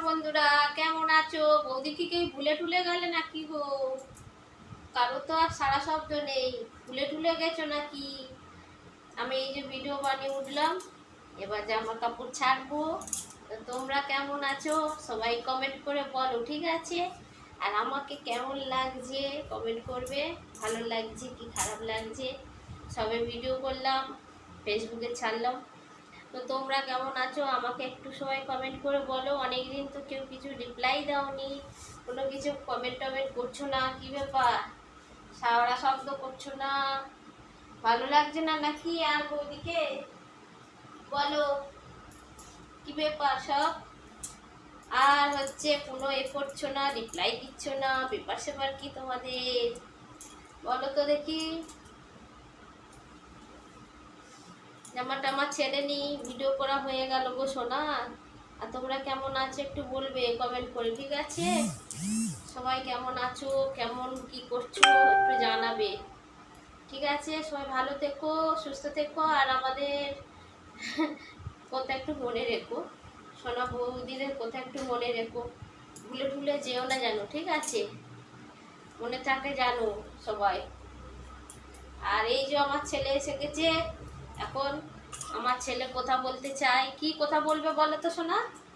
বন্ধুরা, কেমন আছো? বৌদিকে কেউ ভুলে টুলে গেলে নাকি গো? কারো তো আর সারা শব্দ নেই। ভুলে টুলে গেছো নাকি? আমি এই যে ভিডিও বানিয়ে উঠলাম, এবার জামা কাপড় ছাড়বো। তো তোমরা কেমন আছো সবাই কমেন্ট করে বলো, ঠিক আছে? আর আমাকে কেমন লাগছে কমেন্ট করবে। ভালো লাগছে কি খারাপ লাগছে, সবে ভিডিও করলাম, ফেসবুকে ছাড়লাম। তো তোমরা কেমন আছো আমাকে একটু সবাই কমেন্ট করে বলো। অনেকদিন তো কেউ কিছু রিপ্লাই দাওনি, কোনো কিছু কমেন্ট টমেন্ট করছো না, কি ব্যাপার? সারা শব্দ করছো না, ভালো লাগছে না নাকি? আর বৌদিকে বলো কি ব্যাপার সব? আর হচ্ছে কোনো করছো না, রিপ্লাই দিচ্ছ না, পেপার সেপার কি তোমাদের? বলো তো দেখি। জামা টামা ছেড়ে নি, ভিডিও করা হয়ে গেল গো সোনা। আর তোমরা কেমন আছো একটু বলবে কমেন্ট করে, ঠিক আছে? সবাই কেমন আছো, কেমন কি করছো একটু জানাবে, ঠিক আছে? সবাই ভালো থেকো, সুস্থ থেকো, আর আমাদের কথা একটু মনে রেখো। সোনা বৌদিদের কথা একটু মনে রেখো, ভুলে ভুলে যেও না জানো, ঠিক আছে? মনে থাকে জানো সবাই। আর এই যে আমার ছেলে এসে গেছে এখন, আমার ছেলে কথা বলতে চায়। কি কথা বলবে বলো তো সোনা?